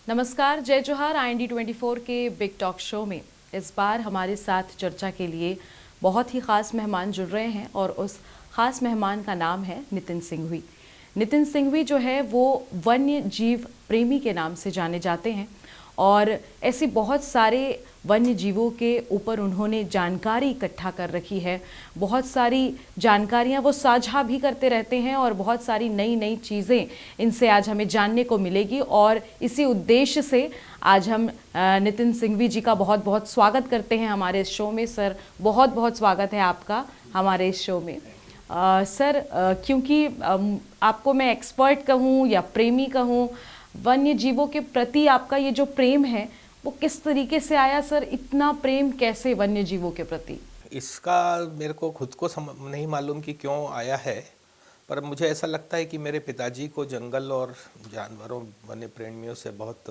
नमस्कार, जय जोहार। IND 24 के बिग टॉक शो में इस बार हमारे साथ चर्चा के लिए बहुत ही ख़ास मेहमान जुड़ रहे हैं और उस ख़ास मेहमान का नाम है नितिन सिंघवी। नितिन सिंघवी जो है वो वन्य जीव प्रेमी के नाम से जाने जाते हैं और ऐसी बहुत सारे वन्य जीवों के ऊपर उन्होंने जानकारी इकट्ठा कर रखी है। बहुत सारी जानकारियां वो साझा भी करते रहते हैं और बहुत सारी नई नई चीज़ें इनसे आज हमें जानने को मिलेगी और इसी उद्देश्य से आज हम नितिन सिंघवी जी का बहुत बहुत स्वागत करते हैं हमारे इस शो में। सर, बहुत बहुत स्वागत है आपका हमारे इस शो में। सर, क्योंकि आपको मैं एक्सपर्ट कहूँ या प्रेमी कहूँ, वन्य जीवों के प्रति आपका ये जो प्रेम है वो किस तरीके से आया सर? इतना प्रेम कैसे वन्य जीवों के प्रति? इसका मेरे को खुद को नहीं मालूम कि क्यों आया है, पर मुझे ऐसा लगता है कि मेरे पिताजी को जंगल और जानवरों वन्य प्रेमियों से बहुत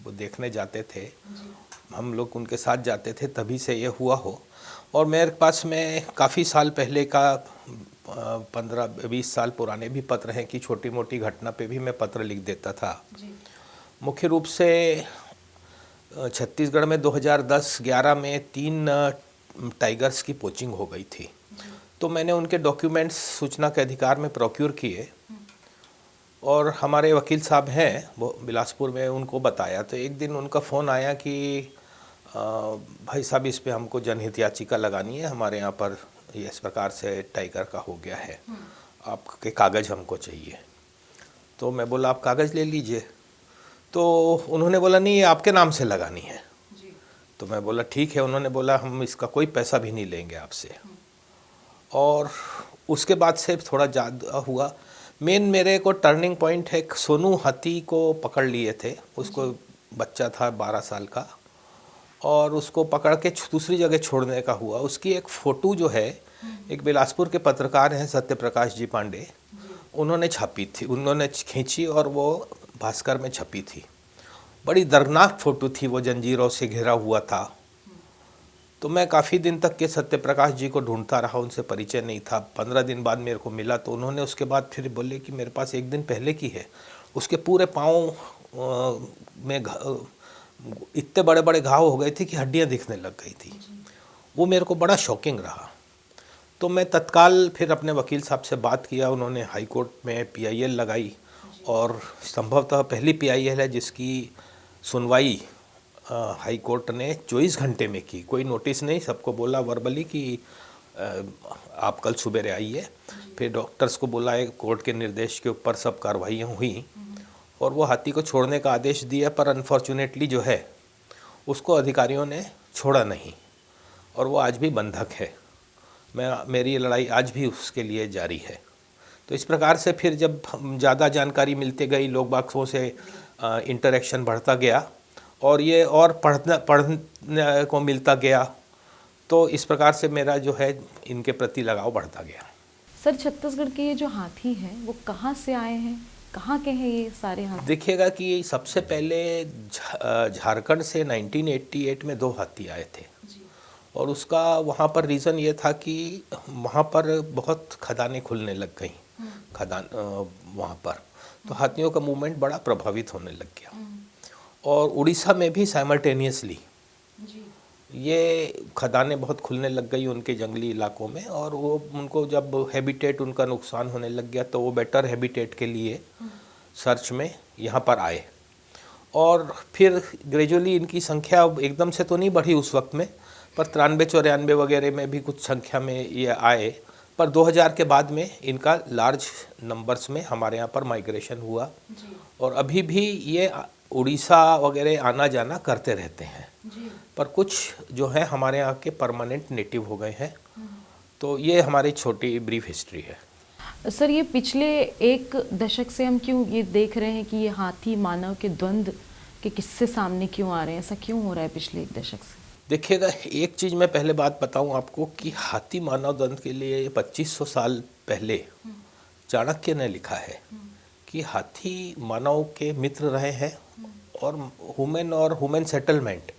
वो देखने जाते थे। हम लोग उनके साथ जाते थे, तभी से ये हुआ हो। और मेरे पास में काफ़ी साल पहले का 15-20 साल पुराने भी पत्र हैं कि छोटी मोटी घटना पे भी मैं पत्र लिख देता था। मुख्य रूप से छत्तीसगढ़ में 2010-11 में 3 टाइगर्स की पोचिंग हो गई थी। तो मैंने उनके डॉक्यूमेंट्स सूचना के अधिकार में प्रोक्योर किए और हमारे वकील साहब हैं वो बिलासपुर में, उनको बताया। तो एक दिन उनका फ़ोन आया कि भाई साहब, इस पे हमको जनहित याचिका लगानी है, हमारे यहाँ पर ये इस प्रकार से टाइगर का हो गया है, आपके कागज़ हमको चाहिए। तो मैं बोला आप कागज़ ले लीजिए। तो उन्होंने बोला नहीं, ये आपके नाम से लगानी है जी। तो मैं बोला ठीक है। उन्होंने बोला हम इसका कोई पैसा भी नहीं लेंगे आपसे। और उसके बाद से थोड़ा ज़्यादा हुआ। मेन मेरे को टर्निंग पॉइंट है, सोनू हाथी को पकड़ लिए थे, उसको बच्चा था 12 साल का, और उसको पकड़ के दूसरी जगह छोड़ने का हुआ। उसकी एक फ़ोटो जो है, एक बिलासपुर के पत्रकार हैं सत्य प्रकाश जी पांडे, उन्होंने छापी थी, उन्होंने खींची और वो भास्कर में छपी थी। बड़ी दर्दनाक फ़ोटो थी, वो जंजीरों से घिरा हुआ था। तो मैं काफ़ी दिन तक के सत्य प्रकाश जी को ढूंढता रहा, उनसे परिचय नहीं था। 15 दिन बाद मेरे को मिला, तो उन्होंने उसके बाद फिर बोले कि मेरे पास एक दिन पहले की है। उसके पूरे पाँव में इतने बड़े बड़े घाव हो गए थे कि हड्डियां दिखने लग गई थी। वो मेरे को बड़ा शॉकिंग रहा। तो मैं तत्काल फिर अपने वकील साहब से बात किया। उन्होंने हाई कोर्ट में PIL लगाई और संभवतः पहली PIL है जिसकी सुनवाई हाई कोर्ट ने 24 घंटे में की। कोई नोटिस नहीं, सबको बोला वर्बली कि आप कल सुबेरे आइए। फिर डॉक्टर्स को बुलाए, कोर्ट के निर्देश के ऊपर सब कार्रवाइयाँ हुई और वो हाथी को छोड़ने का आदेश दिया। पर अनफॉर्चुनेटली जो है उसको अधिकारियों ने छोड़ा नहीं और वो आज भी बंधक है। मेरी लड़ाई आज भी उसके लिए जारी है। तो इस प्रकार से फिर जब ज़्यादा जानकारी मिलती गई, लोग बागों से इंटरेक्शन बढ़ता गया और ये और पढ़ने को मिलता गया, तो इस प्रकार से मेरा जो है इनके प्रति लगाव बढ़ता गया। सर, छत्तीसगढ़ के ये जो हाथी हैं वो कहाँ से आए हैं, कहाँ के हैं ये सारे हाथी? देखिएगा कि सबसे पहले झारखंड से 1988 में 2 हाथी आए थे और उसका वहाँ पर रीज़न ये था कि वहाँ पर बहुत खदानें खुलने लग गई, खदान वहाँ पर, तो हाथियों का मूवमेंट बड़ा प्रभावित होने लग गया। और उड़ीसा में भी साइमल्टेनियसली ये खदानें बहुत खुलने लग गई उनके जंगली इलाकों में, और वो उनको जब हैबिटेट उनका नुकसान होने लग गया तो वो बेटर हैबिटेट के लिए सर्च में यहाँ पर आए। और फिर ग्रेजुअली इनकी संख्या एकदम से तो नहीं बढ़ी उस वक्त में, पर 93-94 वगैरह में भी कुछ संख्या में ये आए। पर 2000 के बाद में इनका लार्ज नंबर्स में हमारे यहाँ पर माइग्रेशन हुआ और अभी भी ये उड़ीसा वगैरह आना जाना करते रहते हैं। पर कुछ जो है हमारे यहाँ के परमानेंट नेटिव हो गए हैं। तो ये हमारी छोटी ब्रीफ हिस्ट्री है। सर, ये पिछले 1 दशक से हम क्यों ये देख रहे हैं कि ये हाथी मानव के द्वंद्व के किस्से सामने क्यों आ रहे हैं? ऐसा क्यों हो रहा है पिछले 1 दशक से? देखिएगा, एक चीज़ मैं पहले बात बताऊं आपको कि हाथी मानव द्वंद्व के लिए 2500 साल पहले चाणक्य ने लिखा है कि हाथी मानव के मित्र रहे हैं और ह्यूमन सेटलमेंट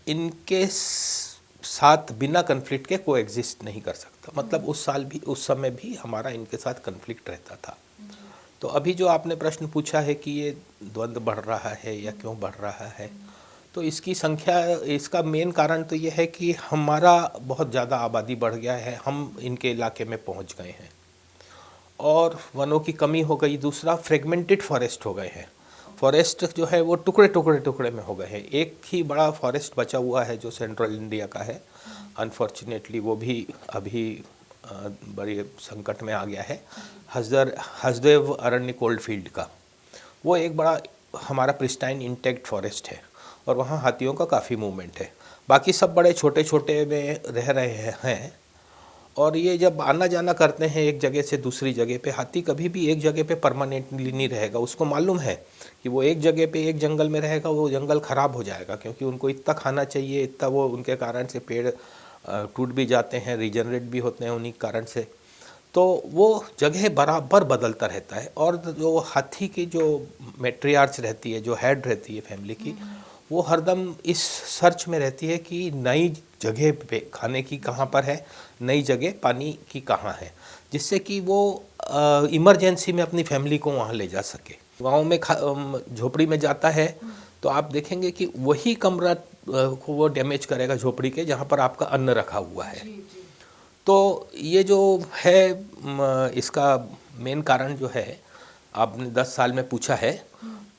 इनके साथ बिना कन्फ्लिक्ट के को एग्जिस्ट नहीं कर सकता। मतलब उस समय भी हमारा इनके साथ कन्फ्लिक्ट रहता था। तो अभी जो आपने प्रश्न पूछा है कि ये द्वंद्व बढ़ रहा है या क्यों बढ़ रहा है, तो इसकी संख्या, इसका मेन कारण तो ये है कि हमारा बहुत ज़्यादा आबादी बढ़ गया है, हम इनके इलाके में पहुंच गए हैं और वनों की कमी हो गई। दूसरा, फ्रेगमेंटेड फॉरेस्ट हो गए हैं। फॉरेस्ट जो है वो टुकड़े टुकड़े टुकड़े में हो गए हैं। एक ही बड़ा फॉरेस्ट बचा हुआ है जो सेंट्रल इंडिया का है, अनफॉर्चुनेटली वो भी अभी बड़ी संकट में आ गया है। हसदेव अरण्य कोल्ड फील्ड का वो एक बड़ा हमारा प्रिस्टाइन इंटैक्ट फॉरेस्ट है और वहाँ हाथियों का काफ़ी मूवमेंट है। बाकी सब बड़े छोटे छोटे में रह रहे हैं और ये जब आना जाना करते हैं एक जगह से दूसरी जगह पे, हाथी कभी भी एक जगह पे परमानेंटली नहीं रहेगा। उसको मालूम है कि वो एक जगह पे एक जंगल में रहेगा, वो जंगल ख़राब हो जाएगा, क्योंकि उनको इतना खाना चाहिए, इतना वो उनके कारण से पेड़ टूट भी जाते हैं, रीजनरेट भी होते हैं उन्हीं कारण से। तो वो जगह बराबर बदलता रहता है। और जो हाथी की जो मैट्रियार्च रहती है, जो हेड रहती है फैमिली की, वो हरदम इस सर्च में रहती है कि नई जगह पे खाने की कहाँ पर है, नई जगह पानी की कहाँ है, जिससे कि वो इमरजेंसी में अपनी फैमिली को वहाँ ले जा सके। गांव में झोपड़ी में जाता है तो आप देखेंगे कि वही कमरा को वो डैमेज करेगा झोपड़ी के, जहाँ पर आपका अन्न रखा हुआ है। तो ये जो है इसका मेन कारण जो है, आपने 10 साल में पूछा है,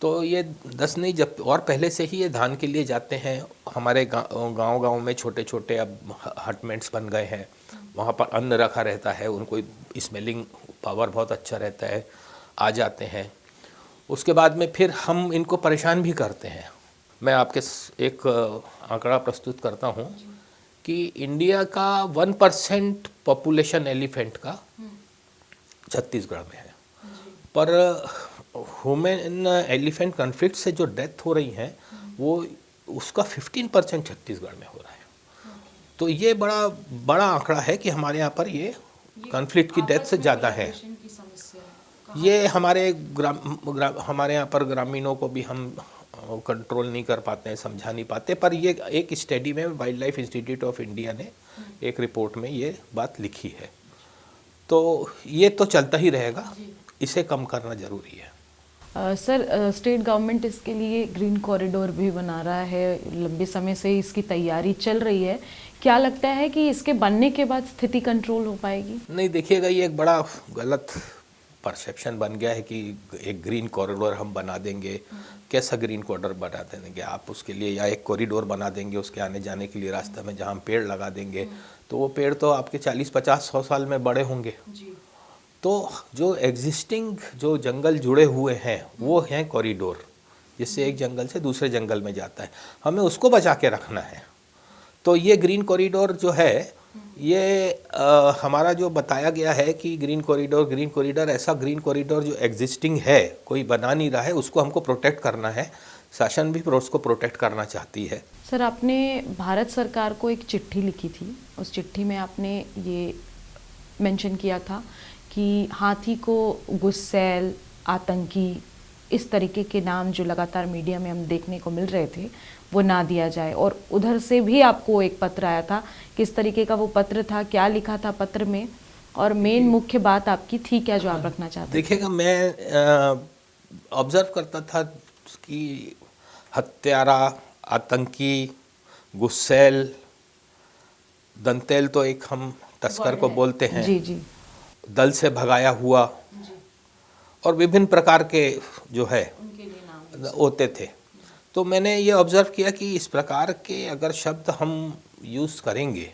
तो ये 10 नहीं, जब और पहले से ही ये धान के लिए जाते हैं। हमारे गांव में छोटे छोटे अब हटमेंट्स बन गए हैं, वहाँ पर अन्न रखा रहता है, उनको स्मेलिंग पावर बहुत अच्छा रहता है, आ जाते हैं। उसके बाद में फिर हम इनको परेशान भी करते हैं। मैं आपके एक आंकड़ा प्रस्तुत करता हूँ कि इंडिया का 1% पॉपुलेशन एलिफेंट का छत्तीसगढ़ में है, पर ह्यूमन एलिफेंट कॉन्फ्लिक्ट से जो डेथ हो रही हैं वो उसका 15% छत्तीसगढ़ में हो रहा है। तो ये बड़ा बड़ा आंकड़ा है कि हमारे यहाँ पर ये कॉन्फ्लिक्ट की डेथ से ज़्यादा है। ये हमारे हमारे यहाँ पर ग्रामीणों को भी हम कंट्रोल नहीं कर पाते हैं, समझा नहीं पाते। पर ये एक स्टडी में wild life institute of India ने एक रिपोर्ट में ये बात लिखी है। तो ये तो चलता ही रहेगा, इसे कम करना ज़रूरी है। सर, स्टेट गवर्नमेंट इसके लिए ग्रीन कॉरिडोर भी बना रहा है, लंबे समय से इसकी तैयारी चल रही है। क्या लगता है कि इसके बनने के बाद स्थिति कंट्रोल हो पाएगी? नहीं, देखिएगा, ये एक बड़ा गलत परसेप्शन बन गया है कि एक ग्रीन कॉरिडोर हम बना देंगे। कैसा ग्रीन कॉरिडोर बना देंगे आप उसके लिए? या एक कॉरिडोर बना देंगे उसके आने जाने के लिए रास्ते में, जहाँ हम पेड़ लगा देंगे तो वो पेड़ तो आपके 40-50-100 साल में बड़े होंगे। तो जो एग्जिस्टिंग जो जंगल जुड़े हुए हैं वो हैं कॉरिडोर, जिससे एक जंगल से दूसरे जंगल में जाता है, हमें उसको बचा के रखना है। तो ये ग्रीन कॉरिडोर जो है, ये हमारा जो बताया गया है कि ग्रीन कॉरिडोर ऐसा ग्रीन कॉरिडोर जो एग्जिस्टिंग है, कोई बना नहीं रहा है, उसको हमको प्रोटेक्ट करना है। शासन भी उसको प्रोटेक्ट करना चाहती है। सर, आपने भारत सरकार को एक चिट्ठी लिखी थी, उस चिट्ठी में आपने ये मेंशन किया था कि हाथी को गुस्सैल, आतंकी, इस तरीके के नाम जो लगातार मीडिया में हम देखने को मिल रहे थे वो ना दिया जाए। और उधर से भी आपको एक पत्र आया था, किस तरीके का वो पत्र था, क्या लिखा था पत्र में, और मेन मुख्य बात आपकी थी क्या जो आप रखना चाहते थे? देखिएगा, मैं ऑब्जर्व करता था कि हत्यारा, आतंकी, गुस्सैल, दंतेल तो एक हम तस्कर को बोलते हैं, जी जी, दल से भगाया हुआ, और विभिन्न प्रकार के जो है होते थे। तो मैंने ये ऑब्जर्व किया कि इस प्रकार के अगर शब्द हम यूज़ करेंगे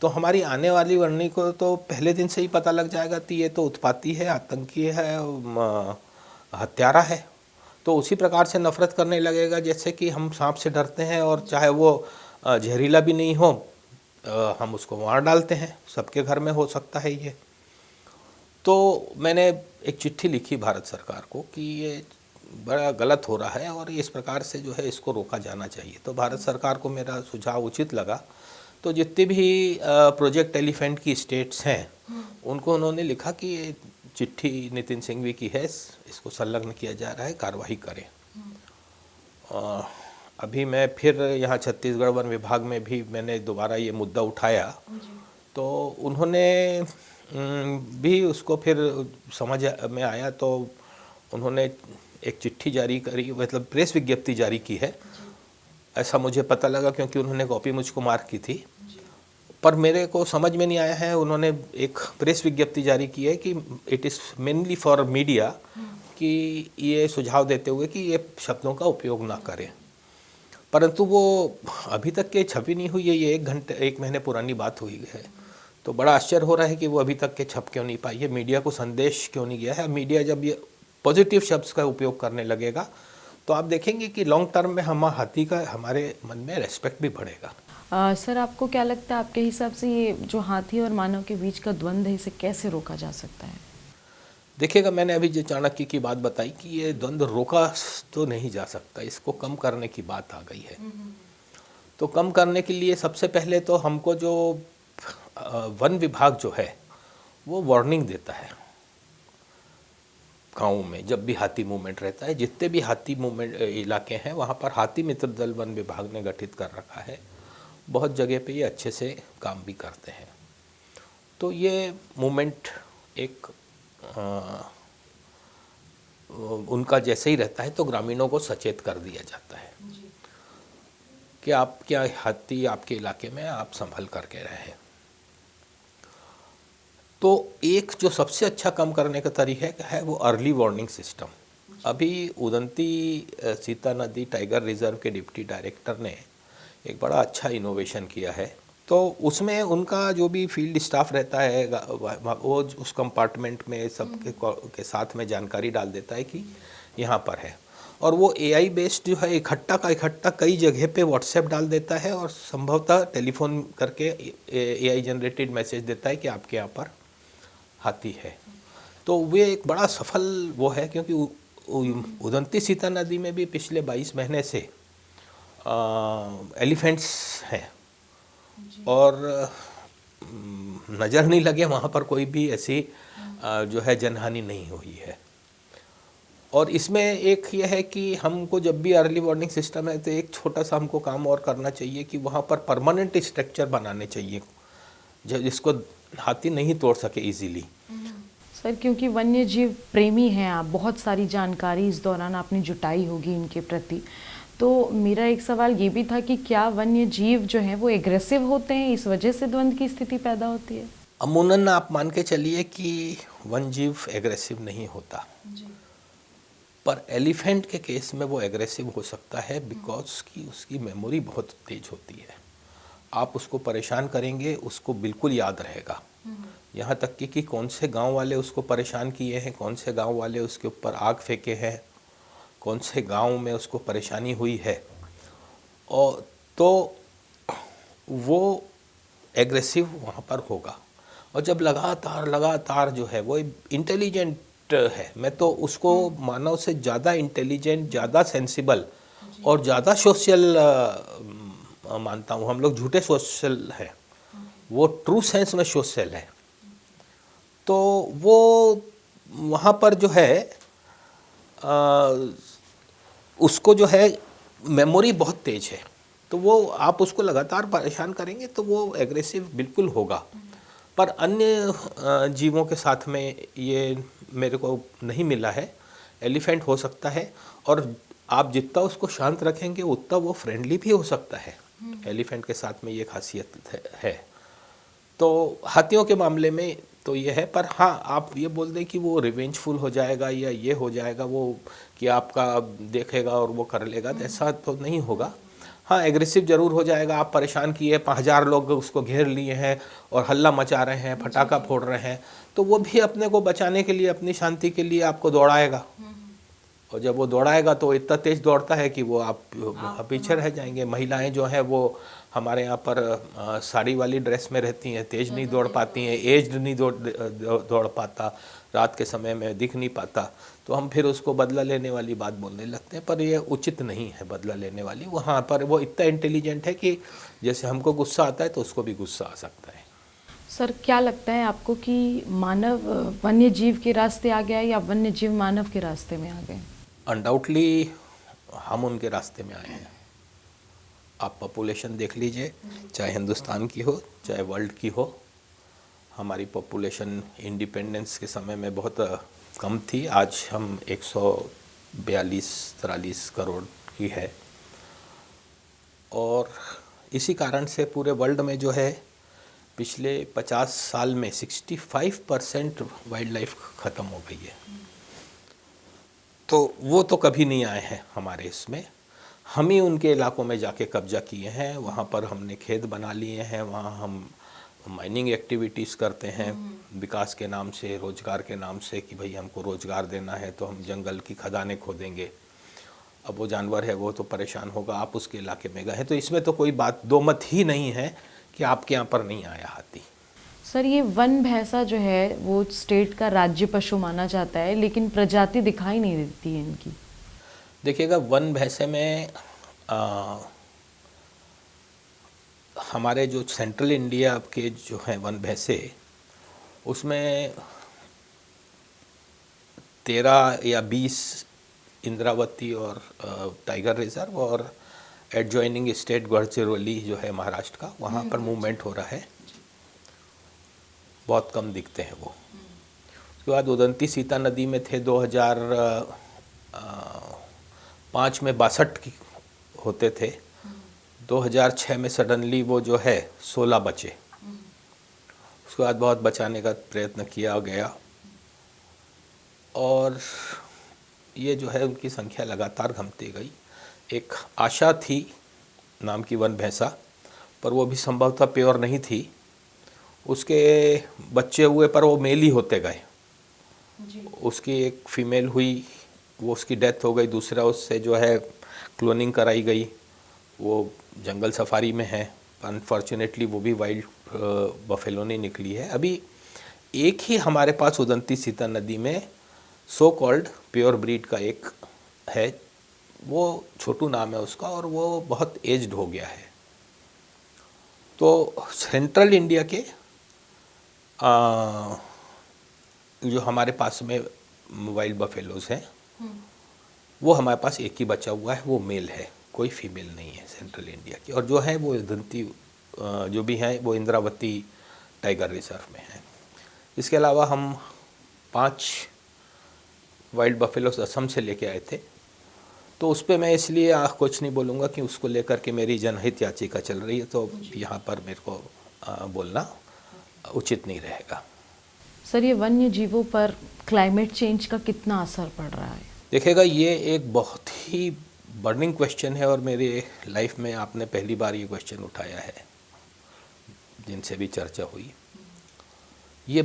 तो हमारी आने वाली वर्णी को तो पहले दिन से ही पता लग जाएगा कि ये तो उत्पाती है, आतंकी है, हत्यारा है। तो उसी प्रकार से नफरत करने लगेगा जैसे कि हम सांप से डरते हैं, और चाहे वो जहरीला भी नहीं हो हम उसको मार डालते हैं। सबके घर में हो सकता है ये। तो मैंने एक चिट्ठी लिखी भारत सरकार को कि ये बड़ा गलत हो रहा है और इस प्रकार से जो है इसको रोका जाना चाहिए। तो भारत सरकार को मेरा सुझाव उचित लगा। तो जितने भी प्रोजेक्ट एलिफेंट की स्टेट्स हैं उनको उन्होंने लिखा कि ये चिट्ठी नितिन सिंघवी की है, इसको संलग्न किया जा रहा है, कार्रवाई करें। अभी मैं फिर यहाँ छत्तीसगढ़ वन विभाग में भी मैंने दोबारा ये मुद्दा उठाया, तो उन्होंने भी उसको फिर समझ में आया। तो उन्होंने एक चिट्ठी जारी करी, मतलब प्रेस विज्ञप्ति जारी की है, ऐसा मुझे पता लगा क्योंकि उन्होंने कॉपी मुझको मार्क की थी। पर मेरे को समझ में नहीं आया है, उन्होंने एक प्रेस विज्ञप्ति जारी की है कि it is mainly for media, कि ये सुझाव देते हुए कि ये शब्दों का उपयोग ना करें। परंतु वो अभी तक के छपी नहीं हुई है, ये 1 महीने पुरानी बात हुई है। तो बड़ा आश्चर्य हो रहा है कि वो अभी तक के छप क्यों नहीं पाई है, मीडिया को संदेश क्यों नहीं गया है। मीडिया जब ये पॉजिटिव शब्द का उपयोग करने लगेगा तो आप देखेंगे कि लॉन्ग टर्म में हाथी का हमारे मन में रेस्पेक्ट भी बढ़ेगा। सर, आपको क्या लगता है, आपके हिसाब से ये जो हाथी और मानव के बीच का द्वंद्व है, इसे कैसे रोका जा सकता है? देखिएगा, मैंने अभी जो चाणक्य की बात बताई कि ये द्वंद्व रोका तो नहीं जा सकता, इसको कम करने की बात आ गई है। तो कम करने के लिए सबसे पहले तो हमको जो वन विभाग जो है वो वार्निंग देता है गाँव में, जब भी हाथी मूवमेंट रहता है, जितने भी हाथी मूवमेंट इलाके हैं वहाँ पर हाथी मित्र दल वन विभाग ने गठित कर रखा है। बहुत जगह पे ये अच्छे से काम भी करते हैं। तो ये मूवमेंट एक उनका जैसे ही रहता है तो ग्रामीणों को सचेत कर दिया जाता है कि आप क्या हाथी आपके इलाके में आप संभल करके रहें। तो एक जो सबसे अच्छा कम करने का तरीका है वो अर्ली वार्निंग सिस्टम। अभी उदंती सीता नदी टाइगर रिजर्व के डिप्टी डायरेक्टर ने एक बड़ा अच्छा इनोवेशन किया है। तो उसमें उनका जो भी फील्ड स्टाफ रहता है वो उस कंपार्टमेंट में सबके के साथ में जानकारी डाल देता है कि यहाँ पर है, और वो AI बेस्ड जो है इकट्ठा कई जगह पे व्हाट्सएप डाल देता है और संभवतः टेलीफोन करके AI जनरेटेड मैसेज देता है कि आपके यहाँ पर हाथी है। तो वे एक बड़ा सफल वो है, क्योंकि उदंती सीता नदी में भी पिछले 22 महीने से एलिफेंट्स हैं और नज़र नहीं लगे वहाँ पर कोई भी ऐसी जो है जनहानि नहीं हुई है। और इसमें एक ये है कि हमको जब भी अर्ली वार्निंग सिस्टम है तो एक छोटा सा हमको काम और करना चाहिए कि वहाँ पर परमानेंट स्ट्रक्चर बनाने चाहिए जिसको हाथी नहीं तोड़ सके इजीली। सर, क्योंकि वन्य जीव प्रेमी हैं आप, बहुत सारी जानकारी इस दौरान आपने जुटाई होगी इनके प्रति, तो मेरा एक सवाल ये भी था कि क्या वन्य जीव जो हैं वो एग्रेसिव होते हैं, इस वजह से द्वंद्व की स्थिति पैदा होती है? अमूमन आप मान के चलिए कि वन जीव एग्रेसिव नहीं होता जी। पर एलिफेंट के केस में वो एग्रेसिव हो सकता है बिकॉज की उसकी मेमोरी बहुत तेज होती है। आप उसको परेशान करेंगे उसको बिल्कुल याद रहेगा। यहाँ तक कि कौन से गांव वाले उसको परेशान किए हैं, कौन से गांव वाले उसके ऊपर आग फेंके हैं, कौन से गांव में उसको परेशानी हुई है, और तो वो एग्रेसिव वहाँ पर होगा। और जब लगातार जो है वो इंटेलिजेंट है, मैं तो उसको मानव से ज़्यादा इंटेलिजेंट, ज़्यादा सेंसिबल और ज़्यादा सोशल मानता हूँ। हम लोग झूठे सोशल है, वो ट्रू सेंस में सोशल है। तो वो वहाँ पर जो है उसको जो है मेमोरी बहुत तेज है, तो वो आप उसको लगातार परेशान करेंगे तो वो एग्रेसिव बिल्कुल होगा। पर अन्य जीवों के साथ में ये मेरे को नहीं मिला है। एलिफेंट हो सकता है, और आप जितना उसको शांत रखेंगे उतना वो फ्रेंडली भी हो सकता है। एलिफेंट के साथ में ये खासियत है। तो हाथियों के मामले में तो ये है, पर हाँ आप ये बोल दें कि वो रिवेंजफुल हो जाएगा या ये हो जाएगा वो कि आपका देखेगा और वो कर लेगा, तो ऐसा तो नहीं होगा। हाँ, एग्रेसिव ज़रूर हो जाएगा। आप परेशान किए, 5000 लोग उसको घेर लिए हैं और हल्ला मचा रहे हैं, पटाखा फोड़ रहे हैं, तो वो भी अपने को बचाने के लिए, अपनी शांति के लिए आपको दौड़ाएगा। और जब वो दौड़ाएगा तो इतना तेज़ दौड़ता है कि वो आप पीछे रह जाएंगे। महिलाएं जो हैं वो हमारे यहाँ पर साड़ी वाली ड्रेस में रहती हैं, तेज़ नहीं दौड़ पाती हैं, एज्ड नहीं दौड़ पाता, रात के समय में दिख नहीं पाता, तो हम फिर उसको बदला लेने वाली बात बोलने लगते हैं। पर ये उचित नहीं है बदला लेने वाली। वहाँ पर वो इतना इंटेलिजेंट है कि जैसे हमको गुस्सा आता है तो उसको भी गुस्सा आ सकता है। सर, क्या लगता है आपको कि मानव वन्य जीव के रास्ते आ गया या वन्य जीव मानव के रास्ते में आ गए? अनडाउटली हम उनके रास्ते में आए हैं। आप पॉपुलेशन देख लीजिए, चाहे हिंदुस्तान की हो चाहे वर्ल्ड की हो, हमारी पॉपुलेशन इंडिपेंडेंस के समय में बहुत कम थी, आज हम 142-43 करोड़ की है। और इसी कारण से पूरे वर्ल्ड में जो है पिछले 50 साल में 65% वाइल्ड लाइफ ख़त्म हो गई है। तो वो तो कभी नहीं आए हैं हमारे इसमें, हम ही उनके इलाकों में जाके कब्जा किए हैं, वहाँ पर हमने खेत बना लिए हैं, वहाँ हम माइनिंग एक्टिविटीज़ करते हैं विकास के नाम से, रोज़गार के नाम से कि भाई हमको रोज़गार देना है तो हम जंगल की खदानें खोदेंगे। अब वो जानवर है वो तो परेशान होगा, आप उसके इलाके में गए हैं, तो इसमें तो कोई बात दो मत ही नहीं है कि आपके यहाँ पर नहीं आया हाथी। सर, ये वन भैंसा जो है वो स्टेट का राज्य पशु माना जाता है, लेकिन प्रजाति दिखाई नहीं देती है इनकी। देखिएगा, वन भैंसे में हमारे जो सेंट्रल इंडिया के जो हैं वन भैंसे, उसमें 13 या 20 इंद्रावती और टाइगर रिजर्व और एडजॉइनिंग स्टेट गढ़चिरौली जो है महाराष्ट्र का, वहाँ पर मूवमेंट हो रहा है, बहुत कम दिखते हैं वो। उसके बाद उदंती सीता नदी में थे 2005 में 62 होते थे, 2006 में सडनली वो जो है 16 बचे। उसके बाद बहुत बचाने का प्रयत्न किया गया और ये जो है उनकी संख्या लगातार घटती गई। एक आशा थी नाम की वन भैंसा, पर वो भी संभवतः प्योर नहीं थी, उसके बच्चे हुए पर वो मेल ही होते गए। उसकी एक फीमेल हुई, वो उसकी डेथ हो गई, दूसरा उससे जो है क्लोनिंग कराई गई, वो जंगल सफारी में है, अनफॉर्चुनेटली वो भी वाइल्ड बफेलो नहीं निकली है। अभी एक ही हमारे पास उदंती सीता नदी में सो कॉल्ड प्योर ब्रीड का एक है, वो छोटू नाम है उसका, और वो बहुत एज्ड हो गया है। तो सेंट्रल इंडिया के जो हमारे पास में वाइल्ड बफेलोज हैं, वो हमारे पास एक ही बचा हुआ है, वो मेल है, कोई फीमेल नहीं है सेंट्रल इंडिया की। और जो है वो उदंती जो भी हैं वो इंद्रावती टाइगर रिजर्व में है। इसके अलावा हम 5 वाइल्ड बफेलोस असम से लेके आए थे, तो उस पर मैं इसलिए कुछ नहीं बोलूँगा कि उसको लेकर के मेरी जनहित याचिका चल रही है, तो यहाँ पर मेरे को बोलना उचित नहीं रहेगा। सर, ये वन्य जीवों पर क्लाइमेट चेंज का कितना असर पड़ रहा है? देखिएगा, ये एक बहुत ही बर्निंग क्वेश्चन है और मेरे लाइफ में आपने पहली बार ये क्वेश्चन उठाया है, जिनसे भी चर्चा हुई। ये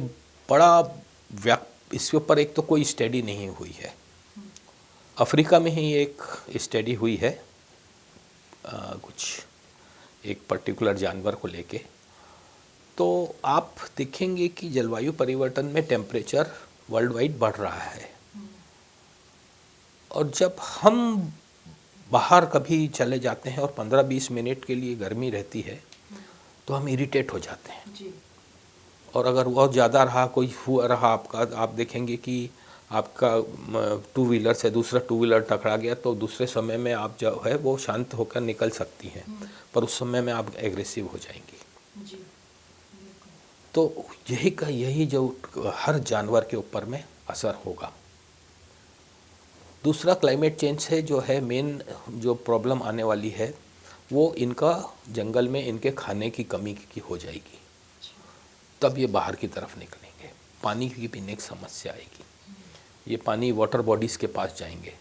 बड़ा इसके ऊपर एक तो कोई स्टडी नहीं हुई है। अफ्रीका में ही एक स्टडी हुई है कुछ एक पर्टिकुलर जानवर को लेके, तो आप देखेंगे कि जलवायु परिवर्तन में टेम्परेचर वर्ल्ड वाइड बढ़ रहा है। और जब हम बाहर कभी चले जाते हैं और 15-20 मिनट के लिए गर्मी रहती है तो हम इरिटेट हो जाते हैं जी। और अगर बहुत ज़्यादा रहा, कोई हुआ रहा आपका, आप देखेंगे कि आपका 2 व्हीलर से दूसरा 2 व्हीलर टकरा गया, तो दूसरे समय में आप जो है वो शांत होकर निकल सकती हैं, पर उस समय में आप एग्रेसिव हो जाएंगी जी। तो यही जो हर जानवर के ऊपर में असर होगा। दूसरा क्लाइमेट चेंज से जो है मेन जो प्रॉब्लम आने वाली है, वो इनका जंगल में इनके खाने की कमी की हो जाएगी, तब ये बाहर की तरफ निकलेंगे। पानी की पीने की समस्या आएगी, ये पानी वाटर बॉडीज़ के पास जाएंगे,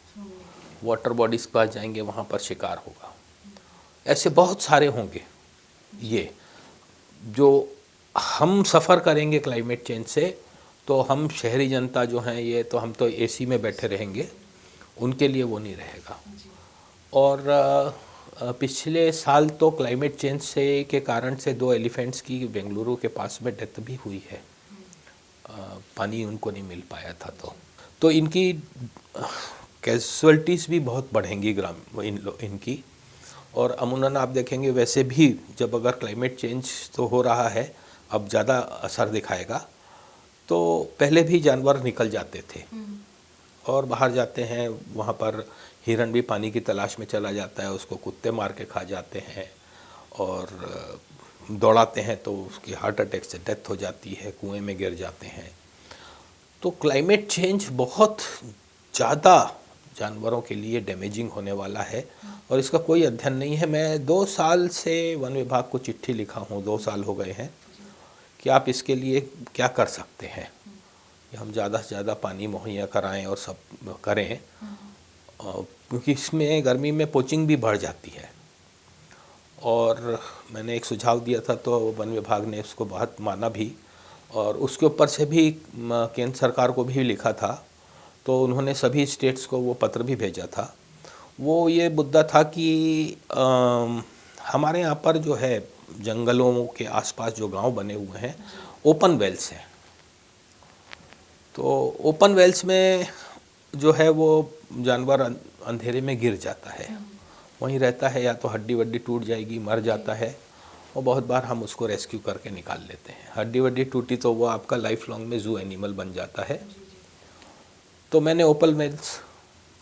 वाटर बॉडीज़ के पास जाएंगे, वहाँ पर शिकार होगा। ऐसे बहुत सारे होंगे ये जो हम सफ़र करेंगे क्लाइमेट चेंज से। तो हम शहरी जनता जो हैं, ये तो हम तो एसी में बैठे रहेंगे, उनके लिए वो नहीं रहेगा। और पिछले साल तो क्लाइमेट चेंज से के कारण से 2 एलिफेंट्स की बेंगलुरु के पास में डेथ भी हुई है, पानी उनको नहीं मिल पाया था। तो इनकी कैजुअल्टीज़ भी बहुत बढ़ेंगी इनकी। और अमूमन आप देखेंगे वैसे भी जब अगर क्लाइमेट चेंज तो हो रहा है, अब ज़्यादा असर दिखाएगा, तो पहले भी जानवर निकल जाते थे और बाहर जाते हैं, वहाँ पर हिरन भी पानी की तलाश में चला जाता है, उसको कुत्ते मार के खा जाते हैं और दौड़ाते हैं तो उसकी हार्ट अटैक से डेथ हो जाती है, कुएं में गिर जाते हैं। तो क्लाइमेट चेंज बहुत ज़्यादा जानवरों के लिए डैमेजिंग होने वाला है और इसका कोई अध्ययन नहीं है। मैं 2 साल से वन विभाग को चिट्ठी लिखा हूँ, 2 साल हो गए हैं कि आप इसके लिए क्या कर सकते हैं कि हम ज़्यादा से ज़्यादा पानी मुहैया कराएं और सब करें, क्योंकि इसमें गर्मी में पोचिंग भी बढ़ जाती है। और मैंने एक सुझाव दिया था तो वन विभाग ने इसको बहुत माना भी और उसके ऊपर से भी केंद्र सरकार को भी लिखा था, तो उन्होंने सभी स्टेट्स को वो पत्र भी भेजा था। वो ये मुद्दा था कि हमारे यहाँ पर जो है जंगलों के आसपास जो गांव बने हुए हैं ओपन वेल्स हैं, तो ओपन वेल्स में जो है वो जानवर अंधेरे में गिर जाता है, वहीं रहता है, या तो हड्डी वड्डी टूट जाएगी, मर जाता है और बहुत बार हम उसको रेस्क्यू करके निकाल लेते हैं। हड्डी वड्डी टूटी तो वो आपका लाइफ लॉन्ग में जू एनिमल बन जाता है। तो मैंने ओपन वेल्स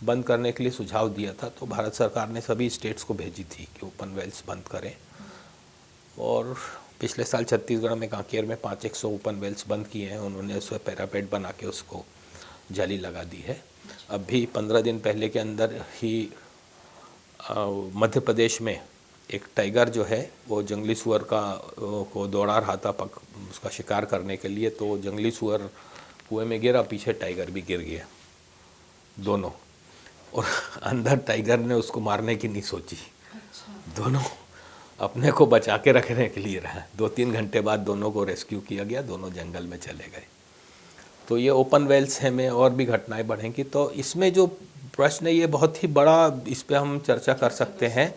बंद करने के लिए सुझाव दिया था, तो भारत सरकार ने सभी स्टेट्स को भेजी थी कि ओपन वेल्स बंद करें। और पिछले साल छत्तीसगढ़ में कांकेर में 500 ओपन वेल्स बंद किए हैं उन्होंने, उसमें पैरापेट बना के उसको जाली लगा दी है। अभी 15 दिन पहले के अंदर ही मध्य प्रदेश में एक टाइगर जो है वो जंगली सुअर को दौड़ा रहा था उसका शिकार करने के लिए, तो जंगली सुअर कुएं में गिरा, पीछे टाइगर भी गिर गया दोनों, और अंदर टाइगर ने उसको मारने की नहीं सोची। दोनों अपने को बचा के रखने के लिए रहा। 2-3 घंटे बाद दोनों को रेस्क्यू किया गया, दोनों जंगल में चले गए। तो ये ओपन वेल्स है में और भी घटनाएं बढ़ेंगी। तो इसमें जो प्रश्न है ये बहुत ही बड़ा, इस पर हम चर्चा कर सकते हैं,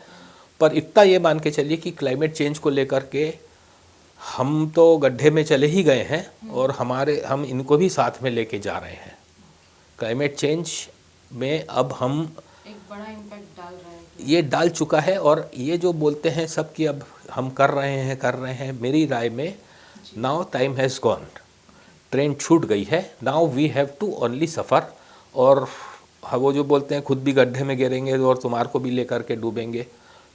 पर इतना ये मान के चलिए कि क्लाइमेट चेंज को लेकर के हम तो गड्ढे में चले ही गए हैं और हम इनको भी साथ में लेके जा रहे हैं। क्लाइमेट चेंज में अब हम एक बड़ा इम्पैक्ट डाल रहे हैं, ये डाल चुका है। और ये जो बोलते हैं सब कि अब हम कर रहे हैं, मेरी राय में now time has gone, train छूट गई है, now we have to only suffer. और वो जो बोलते हैं खुद भी गड्ढे में गिरेंगे और तुम्हारे को भी लेकर के डूबेंगे,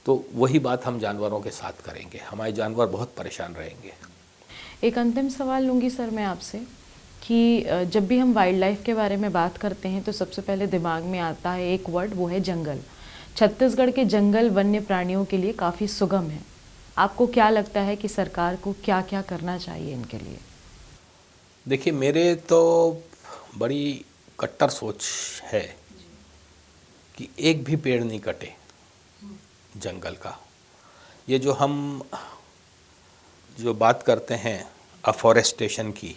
तो वही बात हम जानवरों के साथ करेंगे, हमारे जानवर बहुत परेशान रहेंगे। एक अंतिम सवाल लूँगी सर मैं आपसे कि जब भी हम वाइल्ड लाइफ के बारे में बात करते हैं तो सबसे पहले दिमाग में आता है एक वर्ड, वो है जंगल। छत्तीसगढ़ के जंगल वन्य प्राणियों के लिए काफ़ी सुगम है। आपको क्या लगता है कि सरकार को क्या क्या करना चाहिए इनके लिए? देखिए, मेरे तो बड़ी कट्टर सोच है कि एक भी पेड़ नहीं कटे जंगल का। ये जो हम जो बात करते हैं अफॉरेस्टेशन की,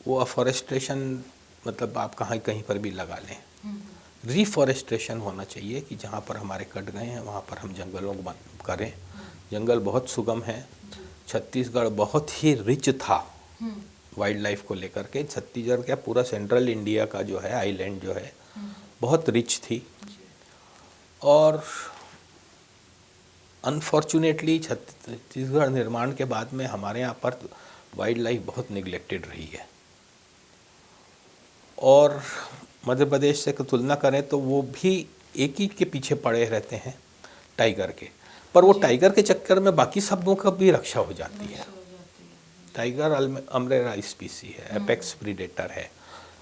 वो अफॉरेस्टेशन मतलब आप कहीं पर भी लगा लें, रिफॉरेस्टेशन होना चाहिए कि जहाँ पर हमारे कट गए हैं वहाँ पर हम जंगलों को करें। जंगल बहुत सुगम है, छत्तीसगढ़ बहुत ही रिच था वाइल्ड लाइफ को लेकर के। छत्तीसगढ़ क्या पूरा सेंट्रल इंडिया का जो है आइलैंड जो है बहुत रिच थी, और अनफॉर्चुनेटली छत्तीसगढ़ निर्माण के बाद में हमारे यहाँ पर वाइल्ड लाइफ बहुत निगलेक्टेड रही है। और मध्य प्रदेश से तुलना करें तो वो भी एक ही के पीछे पड़े रहते हैं, टाइगर के, पर वो टाइगर के चक्कर में बाकी सबों का भी रक्षा हो जाती है। टाइगर अम्ब्रेला स्पीसी है, एपेक्स प्रीडेटर है।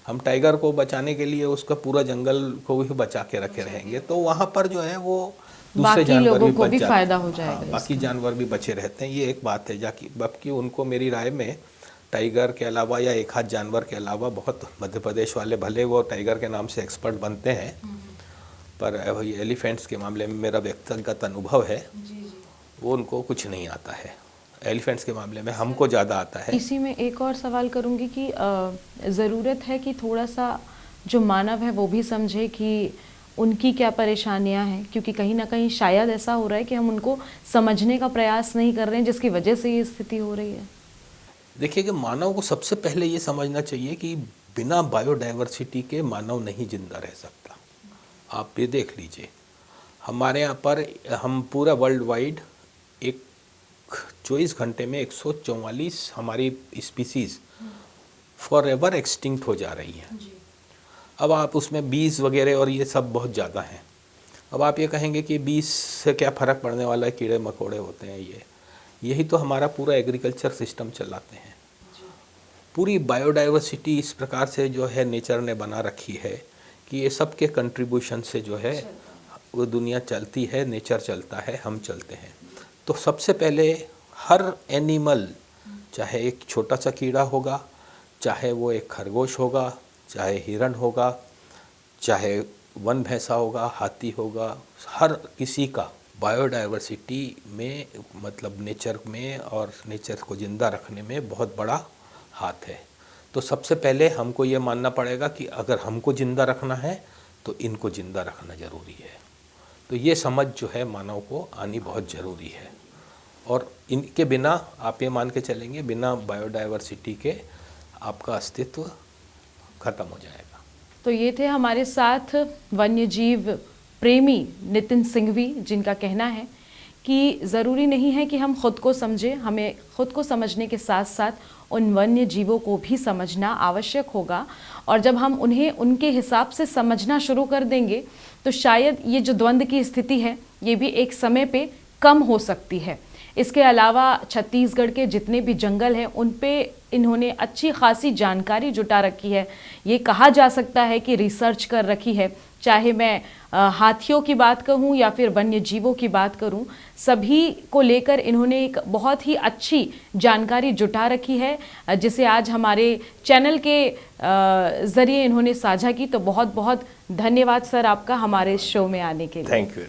हम टाइगर को बचाने के लिए उसका पूरा जंगल को भी बचा के रखे रहेंगे, तो वहाँ पर जो है वो दूसरे जानवर भी बच फायदा हो जाएगा। हाँ, बाकी जानवर भी बचे रहते हैं। ये एक बात है, जबकि उनको मेरी राय में टाइगर के अलावा या एक हाथ जानवर के अलावा बहुत मध्य प्रदेश वाले भले वो टाइगर के नाम से एक्सपर्ट बनते हैं, पर एलिफेंट्स के मामले में मेरा व्यक्तिगत अनुभव है वो उनको कुछ नहीं आता है। एलिफेंट्स के मामले में हमको ज़्यादा आता है। इसी में एक और सवाल करूंगी कि ज़रूरत है कि थोड़ा सा जो मानव है वो भी समझे कि उनकी क्या परेशानियां हैं, क्योंकि कहीं ना कहीं शायद ऐसा हो रहा है कि हम उनको समझने का प्रयास नहीं कर रहे हैं, जिसकी वजह से ये स्थिति हो रही है। देखिए कि मानव को सबसे पहले ये समझना चाहिए कि बिना बायोडाइवर्सिटी के मानव नहीं जिंदा रह सकता। आप ये देख लीजिए, हमारे यहाँ पर हम पूरा वर्ल्ड वाइड एक 24 घंटे में 144 हमारी स्पीसीज़ फॉर एवर एक्सटिंक्ट हो जा रही हैं। अब आप उसमें बीज वगैरह और ये सब बहुत ज़्यादा हैं। अब आप ये कहेंगे कि बीज से क्या फ़र्क पड़ने वाला है, कीड़े मकोड़े होते हैं, यही तो हमारा पूरा एग्रीकल्चर सिस्टम चलाते हैं। पूरी बायोडाइवर्सिटी इस प्रकार से जो है नेचर ने बना रखी है कि ये सब के कंट्रीब्यूशन से जो है वो दुनिया चलती है, नेचर चलता है, हम चलते हैं। तो सबसे पहले हर एनिमल, चाहे एक छोटा सा कीड़ा होगा, चाहे वो एक खरगोश होगा, चाहे हिरण होगा, चाहे वन भैंसा होगा, हाथी होगा, हर किसी का बायोडाइवर्सिटी में मतलब नेचर में और नेचर को ज़िंदा रखने में बहुत बड़ा हाथ है। तो सबसे पहले हमको ये मानना पड़ेगा कि अगर हमको ज़िंदा रखना है तो इनको ज़िंदा रखना ज़रूरी है। तो ये समझ जो है मानव को आनी बहुत ज़रूरी है, और इनके बिना आप ये मान के चलेंगे, बिना बायोडाइवर्सिटी के आपका अस्तित्व खत्म हो जाएगा। तो ये थे हमारे साथ वन्यजीव प्रेमी नितिन सिंघवी, जिनका कहना है कि ज़रूरी नहीं है कि हम खुद को समझें, हमें खुद को समझने के साथ साथ उन वन्य जीवों को भी समझना आवश्यक होगा। और जब हम उन्हें उनके हिसाब से समझना शुरू कर देंगे तो शायद ये जो द्वंद्व की स्थिति है ये भी एक समय पे कम हो सकती है। इसके अलावा छत्तीसगढ़ के जितने भी जंगल हैं उन पे इन्होंने अच्छी खासी जानकारी जुटा रखी है। ये कहा जा सकता है कि रिसर्च कर रखी है। चाहे मैं हाथियों की बात कहूँ या फिर वन्य जीवों की बात करूँ, सभी को लेकर इन्होंने एक बहुत ही अच्छी जानकारी जुटा रखी है, जिसे आज हमारे चैनल के ज़रिए इन्होंने साझा की। तो बहुत बहुत धन्यवाद सर आपका हमारे शो में आने के लिए। Thank you.